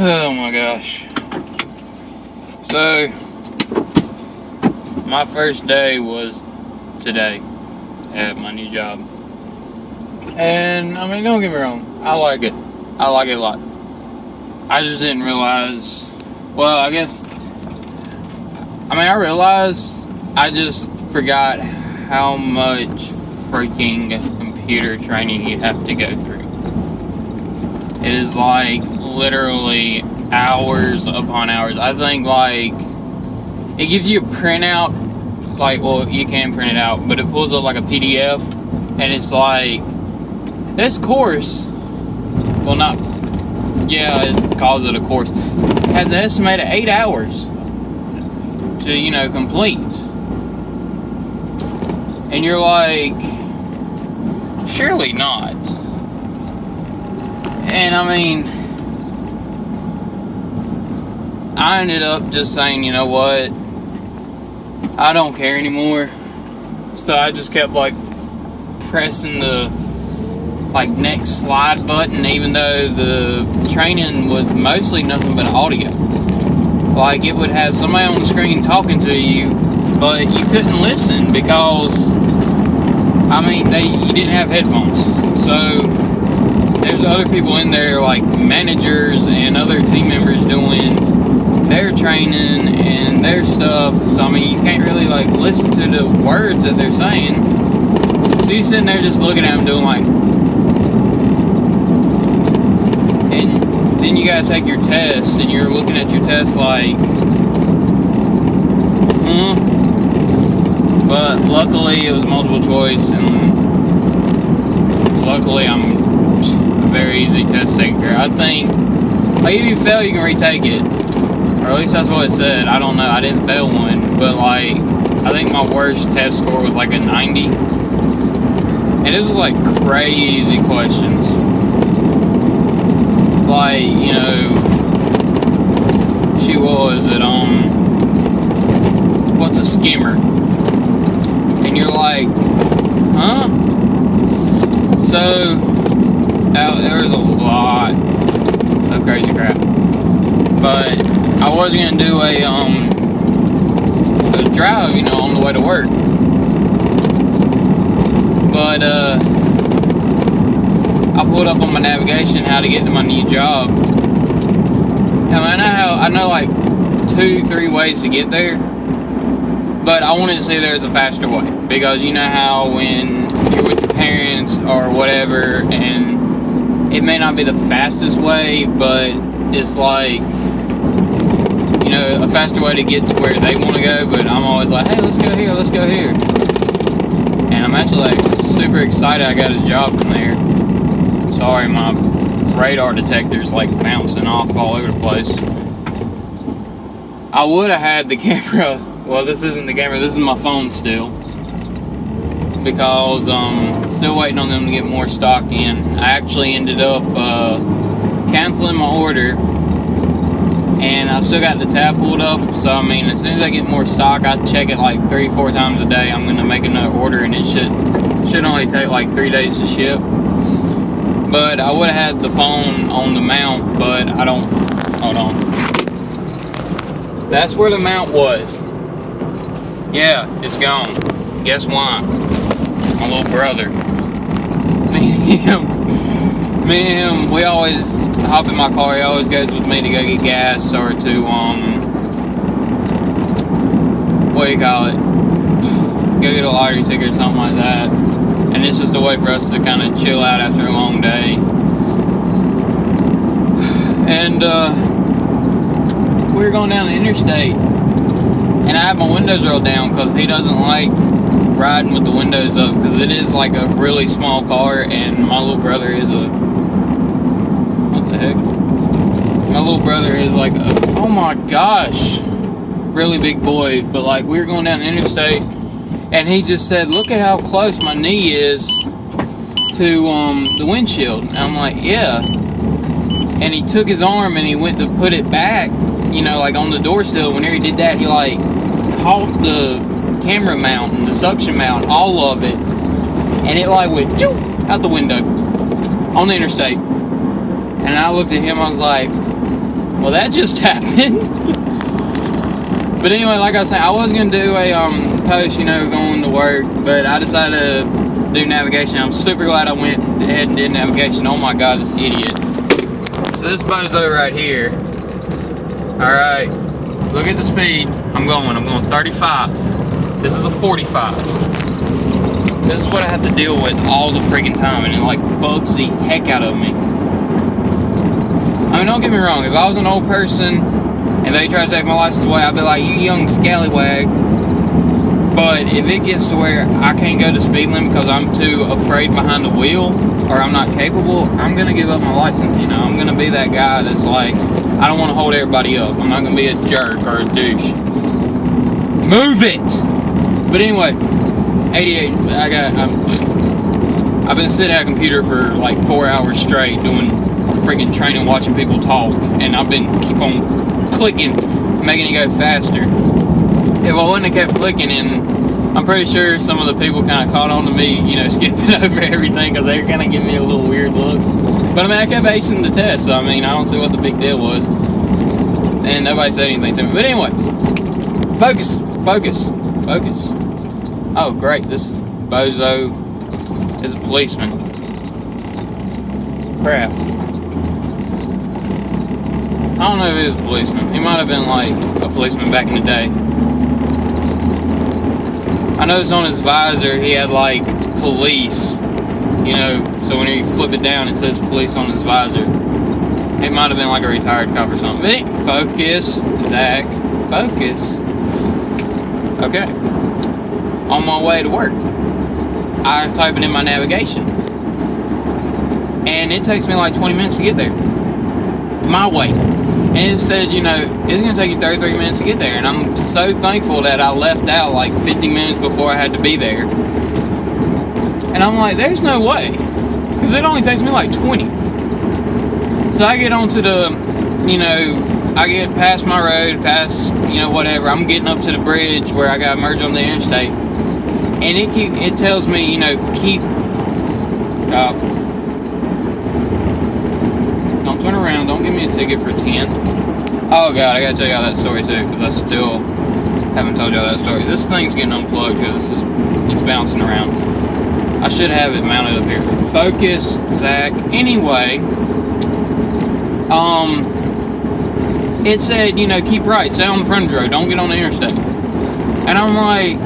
Oh my gosh. So, my first day was today at my new job. And, I mean, don't get me wrong, I like it. I like it a lot. I just didn't realize, well, I realized, I just forgot how much freaking computer training you have to go through. It is like literally hours upon hours. I think like it gives you a printout, like, well, you can print it out, but it pulls up like a PDF, and it's like this course, well, not, yeah, it calls it a course, has an estimated 8 hours to, you know, complete. And you're like, surely not. And I mean, I ended up just saying, you know what, I don't care anymore. So I just kept like pressing the like next slide button, even though the training was mostly nothing but audio. Like, it would have somebody on the screen talking to you, but you couldn't listen because, I mean, you didn't have headphones. So there's other people in there, like managers and other team members, doing their training and their stuff. So I mean, you can't really like listen to the words that they're saying. So you're sitting there just looking at them doing like, and then you gotta take your test, and you're looking at your test like, But luckily it was multiple choice, and luckily I'm a very easy test taker. I think, like, if you fail, you can retake it. Or at least that's what it said. I don't know. I didn't fail one. But, like, I think my worst test score was, like, a 90. And it was, like, crazy questions. Like, you know, what's a skimmer? And you're like, huh? So, there was a lot of crazy crap. But I was gonna do a drive, you know, on the way to work. But I pulled up on my navigation how to get to my new job. Now I know like 2-3 ways to get there, but I wanted to see there's a faster way, because you know how when you're with your parents or whatever, and it may not be the fastest way, but it's like, you know, a faster way to get to where they want to go. But I'm always like, hey, let's go here, let's go here. And I'm actually like super excited I got a job from there. Sorry, my radar detector's like bouncing off all over the place. I would have had the camera, well, this isn't the camera, this is my phone still, because still waiting on them to get more stock in. I actually ended up canceling my order, and I still got the tab pulled up. So I mean, as soon as I get more stock, I check it like 3-4 times a day. I'm gonna make another order, and it should only take like 3 days to ship. But I would have had the phone on the mount, but I don't. Hold on. That's where the mount was. Yeah, it's gone. Guess why? My little brother. Me and him, we always hop in my car. He always goes with me to go get gas, or to what do you call it? Go get a lottery ticket or something like that. And it's just a way for us to kind of chill out after a long day. And we were going down the interstate, and I had my windows rolled down because he doesn't like riding with the windows up, because it is like a really small car, and my little brother is what the heck? My little brother is like oh my gosh, really big boy. But like, we were going down the interstate, and he just said, look at how close my knee is to the windshield. And I'm like, yeah. And he took his arm and he went to put it back, you know, like on the door sill. Whenever he did that, he like caught the camera mount and the suction mount, all of it, and it like went out the window on the interstate. And I looked at him, I was like, Well, that just happened. But anyway, like I said, I was gonna do a post, you know, going to work, but I decided to do navigation. I'm super glad I went ahead and did navigation. Oh my God, this idiot. So this bozo right here. All right, look at the speed. I'm going 35. This is a 45. This is what I have to deal with all the freaking time, and it like bugs the heck out of me. I mean, don't get me wrong, if I was an old person and they try to take my license away, I'd be like, you young scallywag. But if it gets to where I can't go to speed limit because I'm too afraid behind the wheel, or I'm not capable, I'm gonna give up my license, you know. I'm gonna be that guy that's like, I don't wanna hold everybody up. I'm not gonna be a jerk or a douche. Move it! But anyway, 88, I've been sitting at a computer for like 4 hours straight doing freaking training, watching people talk, and I've been keep on clicking, making it go faster. If I wouldn't have kept clicking, and I'm pretty sure some of the people kind of caught on to me, you know, skipping over everything because they were kind of giving me a little weird looks. But I mean, I kept acing the test, so I mean, I don't see what the big deal was. And nobody said anything to me. But anyway, focus, focus, focus. Oh, great, this bozo is a policeman. Crap. I don't know if he was a policeman. He might have been like a policeman back in the day. I noticed on his visor he had like police, you know, so when you flip it down it says police on his visor. It might have been like a retired cop or something. Focus, Zach, focus. Okay. On my way to work, I type it in my navigation. And it takes me like 20 minutes to get there. My way. And it said, you know, it's going to take you 33 minutes to get there. And I'm so thankful that I left out like 50 minutes before I had to be there. And I'm like, there's no way. Because it only takes me like 20. So I get onto the, you know, I get past my road, past, you know, whatever. I'm getting up to the bridge where I got to merge on the interstate. And it tells me, you know, keep... don't turn around. Don't give me a ticket for 10. Oh, God, I got to tell y'all that story, too, because I still haven't told y'all that story. This thing's getting unplugged because it's bouncing around. I should have it mounted up here. Focus, Zach. Anyway, it said, you know, keep right. Stay on the front of the road. Don't get on the interstate. And I'm like...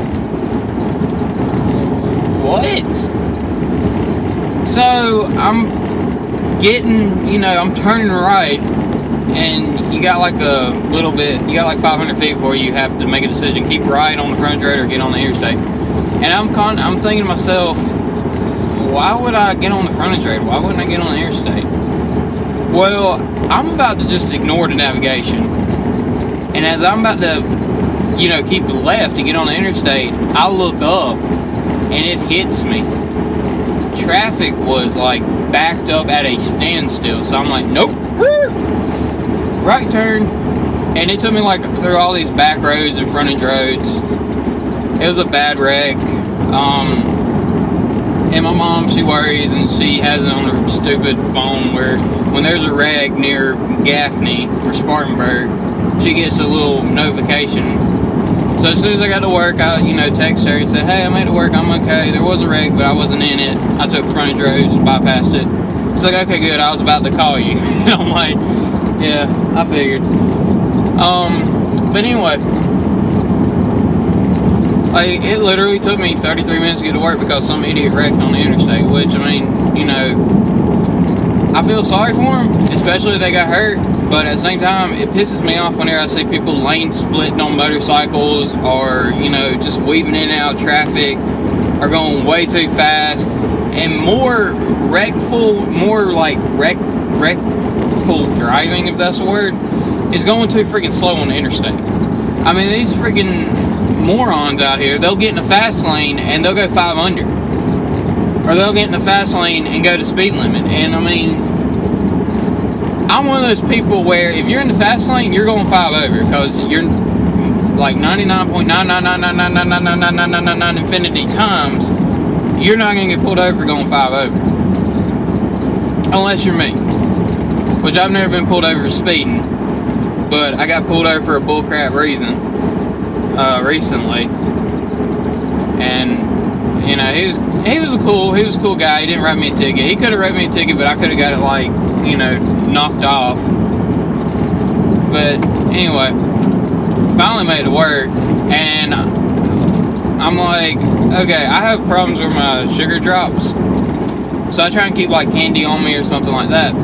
what? So I'm getting, you know, I'm turning right, and you got like a little bit, you got like 500 feet before you have to make a decision: keep right on the front road or get on the interstate. And I'm thinking to myself, why would I get on the frontage road? Why wouldn't I get on the interstate? Well, I'm about to just ignore the navigation, and as I'm about to, you know, keep left to get on the interstate, I look up. And it hits me. Traffic was like backed up at a standstill. So I'm like, nope. Right turn. And it took me like through all these back roads and frontage roads. It was a bad wreck. And my mom, she worries and she has it on her stupid phone where when there's a wreck near Gaffney or Spartanburg, she gets a little notification. So as soon as I got to work, I, you know, text her and said, hey, I made it work, I'm okay. There was a wreck, but I wasn't in it. I took frontage roads, bypassed it. It's like, okay, good, I was about to call you. And I'm like, yeah, I figured. But anyway, like, it literally took me 33 minutes to get to work because some idiot wrecked on the interstate, which, I mean, you know, I feel sorry for them, especially if they got hurt. But at the same time, it pisses me off whenever I see people lane splitting on motorcycles, or, you know, just weaving in and out of traffic, or going way too fast, and more wreckful driving, if that's a word, is going too freaking slow on the interstate. I mean, these freaking morons out here, they'll get in the fast lane and they'll go 5 under. Or they'll get in the fast lane and go to speed limit. And I mean, I'm one of those people where if you're in the fast lane, you're going 5 over because you're like 99.99999999999 infinity times, you're not going to get pulled over going 5 over. Unless you're me. Which I've never been pulled over for speeding. But I got pulled over for a bullcrap reason recently, and you know, he was a cool guy. He didn't write me a ticket. He could have written me a ticket, but I could have got it, like, you know, knocked off. But anyway, finally made it work, and I'm like, okay, I have problems with my sugar drops, so I try and keep like candy on me or something like that,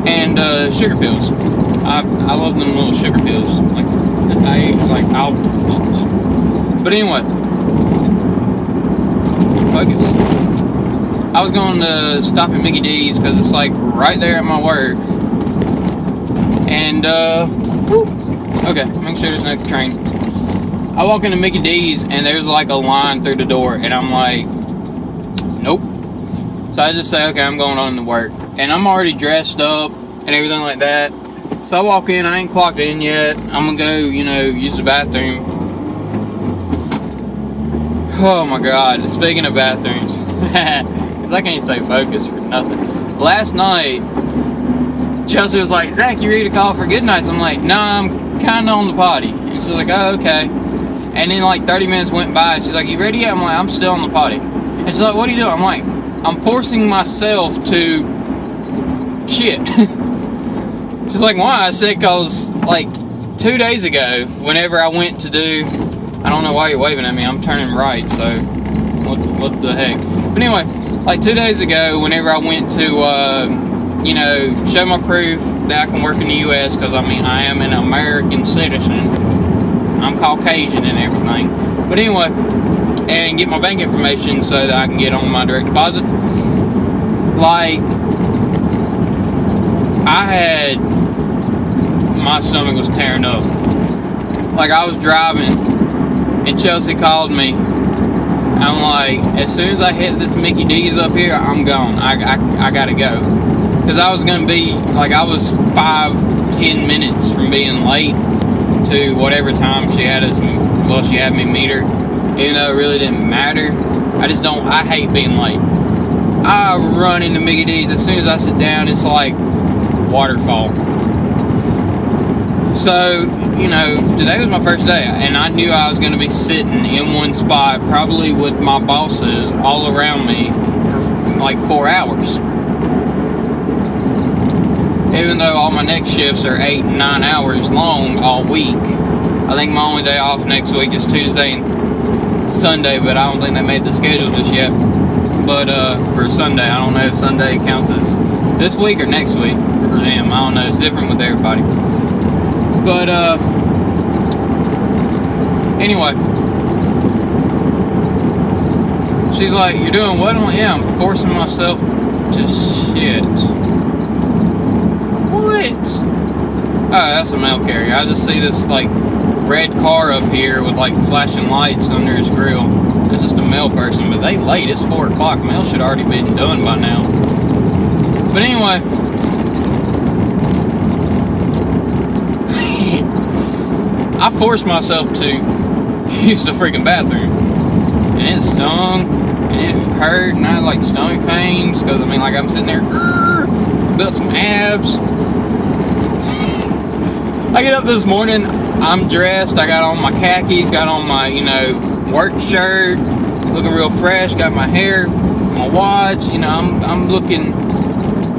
and sugar pills. I love them little sugar pills. But anyway, focus. I was going to stop at Mickey D's because it's like right there at my work, and okay, make sure there's no train. I walk into Mickey D's and there's like a line through the door, and I'm like, nope. So I just say, okay, I'm going on to work, and I'm already dressed up and everything like that. So I walk in, I ain't clocked in yet. I'm gonna go, you know, use the bathroom. Oh my God, speaking of bathrooms, because I can't stay focused for nothing. Last night, Chelsea was like, Zach, you ready to call for good nights? I'm like, nah, I'm kinda on the potty. And she's like, oh, okay. And then like 30 minutes went by, and she's like, you ready yet? I'm like, I'm still on the potty. And she's like, what are you doing? I'm like, I'm forcing myself to shit. She's like, why? I said, cause like 2 days ago, whenever I went to do, I don't know why you're waving at me, I'm turning right, so what the heck. But anyway, like 2 days ago, whenever I went to, you know, show my proof that I can work in the U.S., because I mean, I am an American citizen. I'm Caucasian and everything. But anyway, and get my bank information so that I can get on my direct deposit. Like, my stomach was tearing up. Like, I was driving, and Chelsea called me. I'm like, as soon as I hit this Mickey D's up here, I'm gone. I gotta go. Because I was gonna be, like, I was 5-10 minutes from being late to whatever time she had she had me meet her. Even though it really didn't matter. I hate being late. I run into Mickey D's. As soon as I sit down, it's like waterfall. So, you know, today was my first day, and I knew I was going to be sitting in one spot, probably with my bosses all around me for like 4 hours. Even though all my next shifts are 8 and 9 hours long all week. I think my only day off next week is Tuesday and Sunday, but I don't think they made the schedule just yet. But for Sunday, I don't know if Sunday counts as this week or next week for them. I don't know, it's different with everybody. But anyway, she's like, you're doing what? I'm like, yeah, I'm forcing myself to shit. What? Oh, that's a mail carrier. I just see this like red car up here with like flashing lights under his grill. It's just a mail person, but they late. It's 4 o'clock. Mail should already been done by now. But anyway, I forced myself to use the freaking bathroom, and it stung, and it hurt, and I had like stomach pains, because I mean, like, I'm sitting there, built some abs. I get up this morning, I'm dressed, I got on my khakis, got on my, you know, work shirt, looking real fresh, got my hair, my watch, you know, I'm looking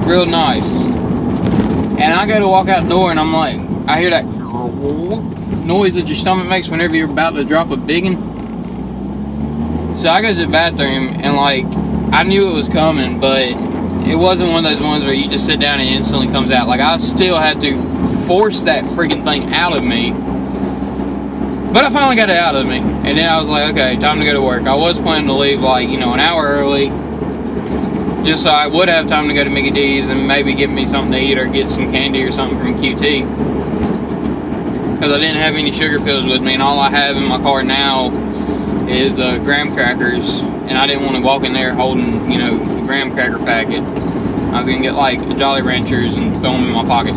real nice. And I go to walk out the door, and I'm like, I hear that noise that your stomach makes whenever you're about to drop a biggin. So I go to the bathroom, and like, I knew it was coming, but it wasn't one of those ones where you just sit down and it instantly comes out. Like, I still had to force that freaking thing out of me. But I finally got it out of me, and then I was like, okay, time to go to work. I was planning to leave like, you know, an hour early, just so I would have time to go to Mickey D's and maybe get me something to eat or get some candy or something from QT. Because I didn't have any sugar pills with me, and all I have in my car now is graham crackers, and I didn't want to walk in there holding, you know, a graham cracker packet. I was going to get like a Jolly Ranchers and throw them in my pocket.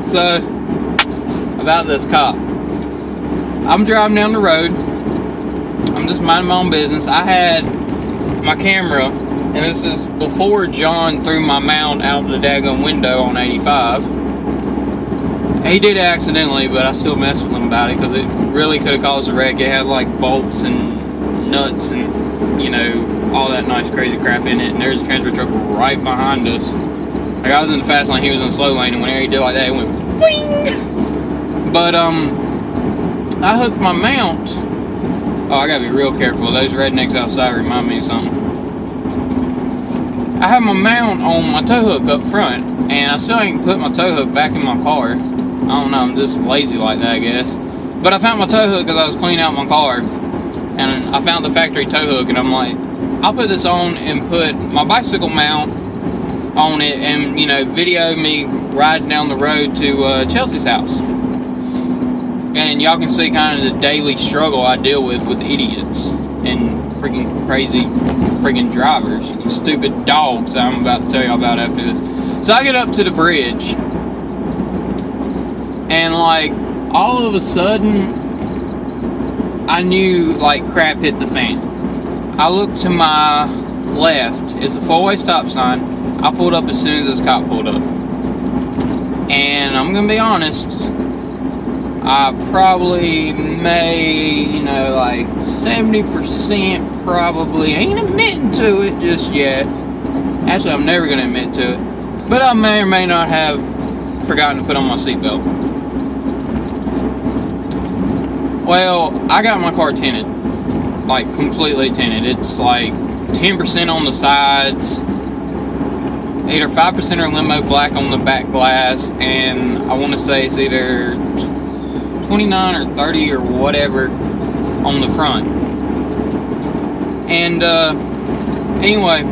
So, about this cop. I'm driving down the road. I'm just minding my own business. I had my camera and this is before John threw my mount out the daggone window on 85. He did it accidentally, but I still messed with him about it because it really could have caused a wreck. It had like bolts and nuts and, you know, all that nice crazy crap in it. And there's a transfer truck right behind us. Like, I was in the fast lane, he was in the slow lane, and whenever he did like that, it went boing! But I hooked my mount. Oh, I gotta be real careful. Those rednecks outside remind me of something. I have my mount on my tow hook up front, and I still ain't put my tow hook back in my car. I don't know, I'm just lazy like that, I guess. But I found my tow hook because I was cleaning out my car, and I found the factory tow hook, and I'm like, I'll put this on and put my bicycle mount on it and, you know, video me riding down the road to Chelsea's house. And y'all can see kind of the daily struggle I deal with idiots and freaking crazy freaking drivers and stupid dogs that I'm about to tell y'all about after this. So I get up to the bridge, and like all of a sudden I knew like crap hit the fan. I looked to my left, it's a four-way stop sign. I pulled up as soon as this cop pulled up, and I'm gonna be honest, I probably made, you know, like 70% probably, ain't admitting to it just yet. Actually, I'm never gonna admit to it, but I may or may not have forgotten to put on my seatbelt. Well, I got my car tinted, like completely tinted. It's like 10% on the sides, either 5% or limo black on the back glass, and I want to say it's either 29 or 30 or whatever on the front. And anyway,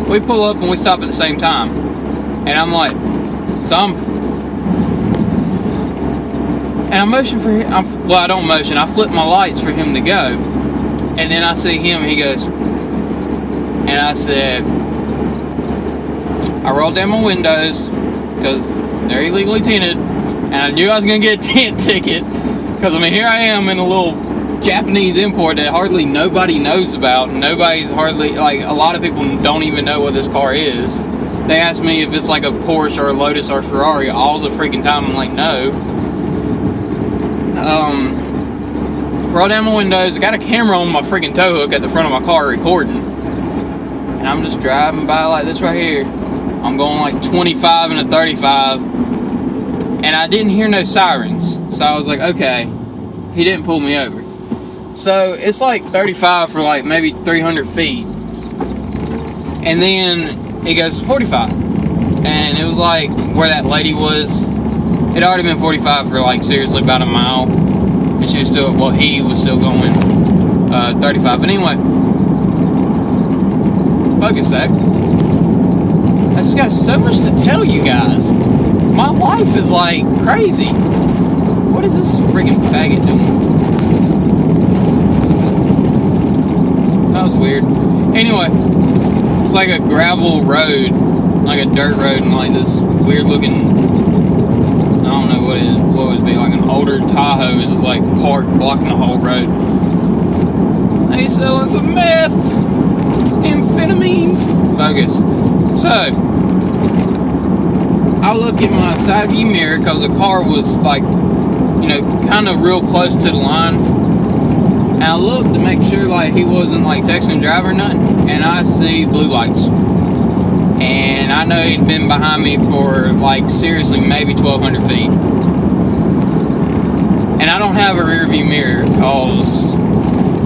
we pull up and we stop at the same time, and I'm like, I motion for him. Well, I don't motion. I flip my lights for him to go, and then I see him. He goes, and I said, I rolled down my windows because they're illegally tinted, and I knew I was gonna get a tint ticket because I mean, here I am in a little Japanese import that hardly nobody knows about. Nobody's hardly, like, a lot of people don't even know what this car is. They ask me if it's like a Porsche or a Lotus or a Ferrari all the freaking time. I'm like, no. Roll down my windows. I got a camera on my freaking tow hook at the front of my car recording, and I'm just driving by like this right here. I'm going like 25 and a 35, and I didn't hear no sirens, so I was like, okay, he didn't pull me over. So it's like 35 for like maybe 300 feet, and then it goes to 45, and it was like where that lady was. It had already been 45 for like seriously about a mile, and she was still, well, he was still going 35. But anyway, focus sec. I just got so much to tell you guys. My life is like crazy. What is this freaking faggot doing? That was weird. Anyway, it's like a gravel road, like a dirt road, and like this weird looking, I don't know what it is, what would it be, like an older Tahoe is just like parked, blocking the whole road. They selling some meth, amphetamines. Focus. So, I look at my side view mirror because the car was like, you know, kind of real close to the line. And I looked to make sure like he wasn't like texting driver or nothing, and I see blue lights. And I know he'd been behind me for like seriously maybe 1,200 feet. And I don't have a rear view mirror because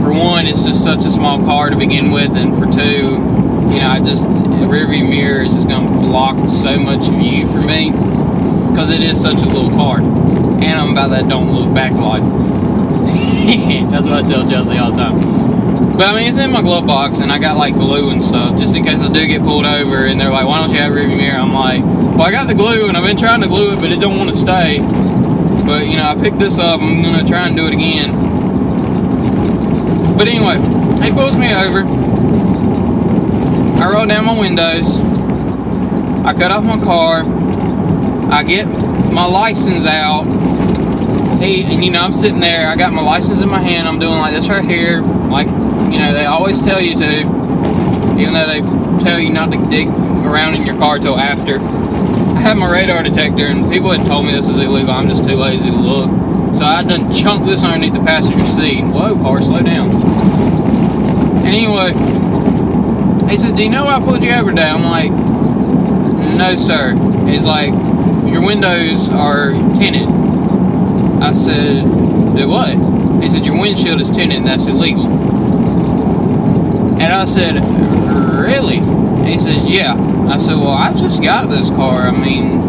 for one, it's just such a small car to begin with, and for two, you know, a rear view mirror is just going to block so much view for me because it is such a little car. And I'm about that don't look back life. That's what I tell Chelsea all the time. But I mean, it's in my glove box, and I got like glue and stuff just in case I do get pulled over and they're like, why don't you have a rear view mirror? I'm like, well, I got the glue and I've been trying to glue it, but it don't want to stay. But you know, I picked this up, I'm gonna try and do it again. But anyway, he pulls me over. I roll down my windows. I cut off my car. I get my license out. And you know, I'm sitting there, I got my license in my hand, I'm doing like this right here, like, you know, they always tell you to. even though they tell you not to dig around in your car till after. I have my radar detector, and people had told me this is illegal. I'm just too lazy to look. So I done chunked this underneath the passenger seat. Whoa, car, slow down. And anyway, he said, do you know why I pulled you over today? I'm like, no, sir. He's like, your windows are tinted. I said, do what? He said, your windshield is tinted and that's illegal. And I said, really? And he said, yeah. I said, well, I just got this car. I mean,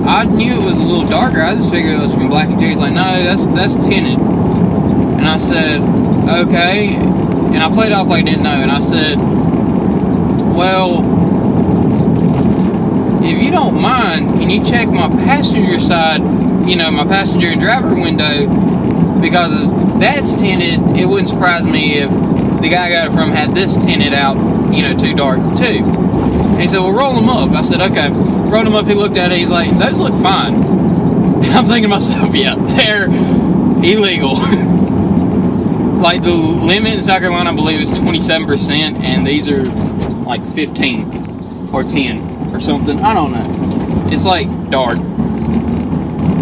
I knew it was a little darker. I just figured it was from Black & Decker. He's like, no, that's tinted. And I said, okay. And I played off like I didn't know. And I said, well, if you don't mind, can you check my passenger side, you know, my passenger and driver window? Because if that's tinted, it wouldn't surprise me if the guy I got it from had this tinted out, you know, too dark too. And he said, well, roll them up. I said, okay. Rolled them up, he looked at it, he's like, those look fine. I'm thinking to myself, yeah, they're illegal. Like, the limit in South Carolina, I believe, is 27%, and these are like 15 or 10 or something. I don't know. It's like dark.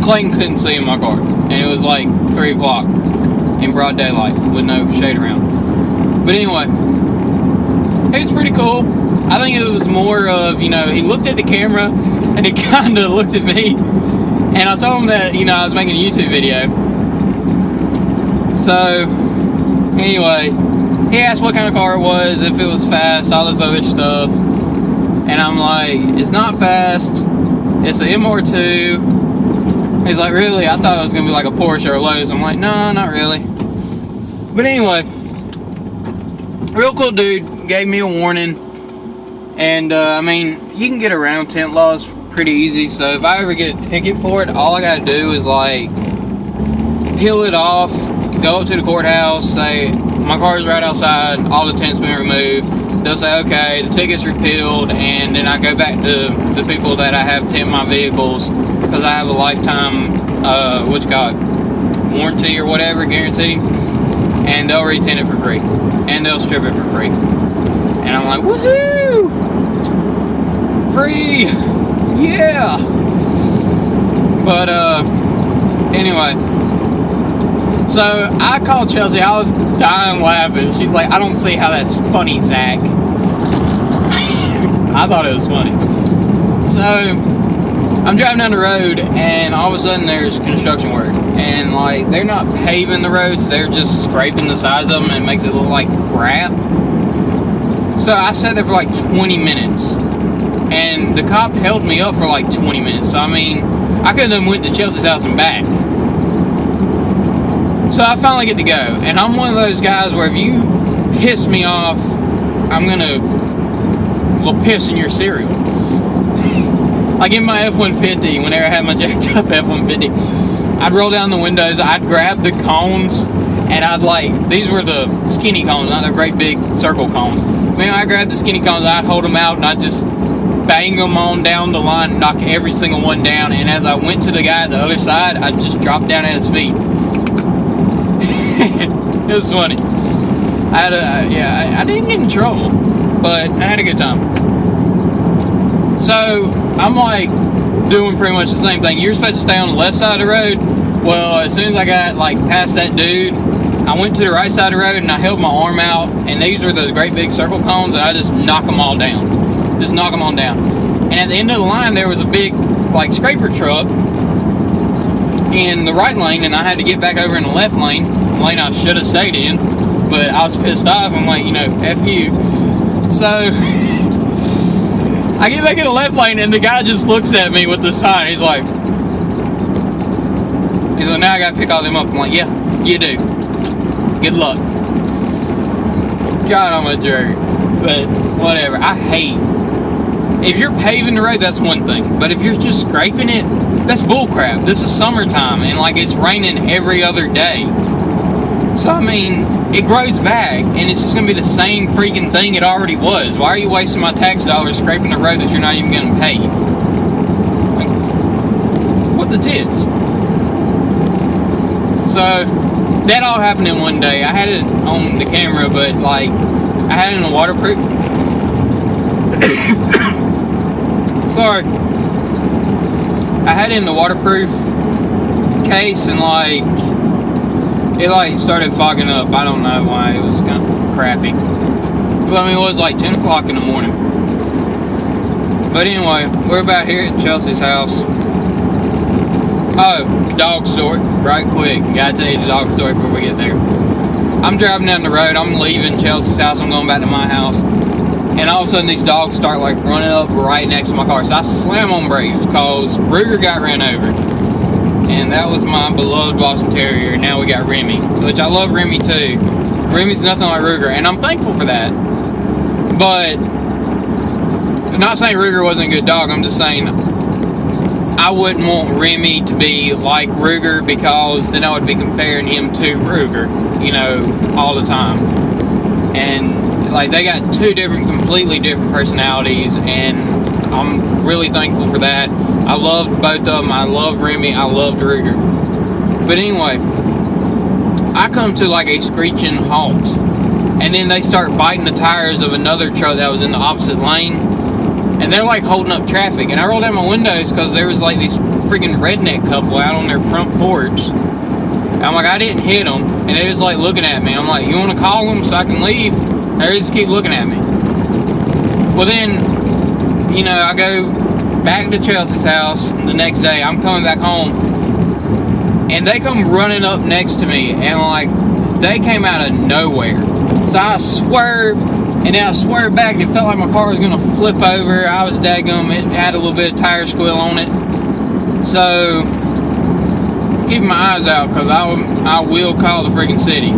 Clayton couldn't see in my car, and it was like 3 o'clock in broad daylight with no shade around. But anyway, it was pretty cool. I think it was more of, you know, he looked at the camera and he kind of looked at me, and I told him that, you know, I was making a YouTube video. So anyway, he asked what kind of car it was, if it was fast, all this other stuff, and I'm like, it's not fast, it's an MR2. He's like, really? I thought it was gonna be like a Porsche or a Lotus. I'm like, no, not really. But anyway, real cool dude, gave me a warning. And I mean, you can get around temp laws pretty easy. So if I ever get a ticket for it, all I gotta do is like peel it off, go up to the courthouse, say my car's right outside, all the tent's been removed. They'll say, okay, the ticket's repealed, and then I go back to the people that I have temp my vehicles, because I have a lifetime, what's it called, warranty or whatever, guarantee, and they'll re-tint it for free, and they'll strip it for free. And I'm like, woohoo! Free! Yeah! But, anyway. So, I called Chelsea. I was dying laughing. She's like, I don't see how that's funny, Zach. I thought it was funny. So, I'm driving down the road, and all of a sudden there's construction work. And, like, they're not paving the roads. They're just scraping the sides of them, and it makes it look like crap. So I sat there for like 20 minutes, and the cop held me up for like 20 minutes. So I mean, I could have went to Chelsea's house and back. So I finally get to go, and I'm one of those guys where if you piss me off, I'm gonna piss in your cereal. Like in my F-150, whenever I had my jacked up F-150, I'd roll down the windows, I'd grab the cones, and I'd like, these were the skinny cones, not the great big circle cones. Man, I grabbed the skinny cones, I'd hold them out, and I'd just bang them on down the line and knock every single one down. And as I went to the guy at the other side, I'd just drop down at his feet. It was funny. I didn't get in trouble, but I had a good time. So, I'm like doing pretty much the same thing. You're supposed to stay on the left side of the road. Well, as soon as I got like past that dude, I went to the right side of the road and I held my arm out, and these were the great big circle cones, and I just knock them all down. Just knock them on down. And at the end of the line, there was a big like scraper truck in the right lane, and I had to get back over in the left lane, the lane I should have stayed in, but I was pissed off. I'm like, you know, F you. So I get back in the left lane, and the guy just looks at me with the sign. He's like, now I gotta pick all them up. I'm like, yeah, you do. Good luck. God, I'm a jerk. But whatever. I hate. If you're paving the road, that's one thing. But if you're just scraping it, that's bullcrap. This is summertime, and like it's raining every other day. So I mean, it grows back, and it's just gonna be the same freaking thing it already was. Why are you wasting my tax dollars scraping the road that you're not even gonna pave? Like, what the tits? So that all happened in one day. I had it on the camera, but like I had it in the waterproof. Sorry. I had it in the waterproof case, and like it like started fogging up. I don't know why. It was kind of crappy. Well, I mean, it was like 10 o'clock in the morning. But anyway, we're about here at Chelsea's house. Oh, dog story, right quick. Gotta tell you the dog story before we get there. I'm driving down the road. I'm leaving Chelsea's house. I'm going back to my house. And all of a sudden, these dogs start like running up right next to my car. So I slam on brakes because Ruger got ran over. And that was my beloved Boston Terrier. And now we got Remy, which I love Remy too. Remy's nothing like Ruger, and I'm thankful for that. But I'm not saying Ruger wasn't a good dog. I'm just saying I wouldn't want Remy to be like Ruger, because then I would be comparing him to Ruger, you know, all the time. And like, they got two completely different personalities, and I'm really thankful for that. I loved both of them. I love Remy. I loved Ruger. But anyway, I come to like a screeching halt, and then they start biting the tires of another truck that was in the opposite lane, and they're like holding up traffic. And I rolled down my windows because there was like this freaking redneck couple out on their front porch. And I'm like, I didn't hit them, and they was like looking at me. I'm like, you want to call them so I can leave? They just keep looking at me. Well then, you know, I go back to Chelsea's house the next day. I'm coming back home, and they come running up next to me, and like, they came out of nowhere. So I swerved, and then I swerved back, and it felt like my car was gonna flip over. I was daggum. It had a little bit of tire squill on it. So keeping my eyes out, because I will call the freaking city.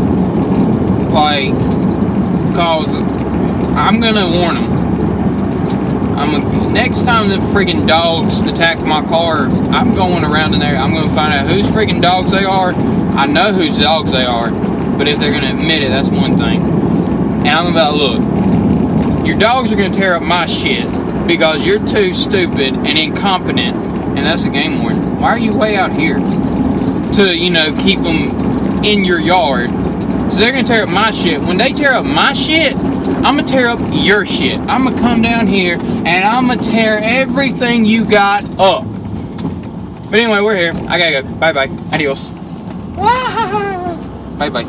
Like, because I'm gonna warn them. Next time the freaking dogs attack my car, I'm going around in there. I'm gonna find out whose freaking dogs they are. I know whose dogs they are, but if they're gonna admit it, that's one thing. And I'm about, look, your dogs are gonna tear up my shit because you're too stupid and incompetent, and that's a game warning. Why are you way out here to, you know, keep them in your yard? So they're gonna tear up my shit. When they tear up my shit, I'm gonna tear up your shit. I'm gonna come down here and I'm gonna tear everything you got up. But anyway, we're here. I gotta go. Bye bye. Adios. Bye bye.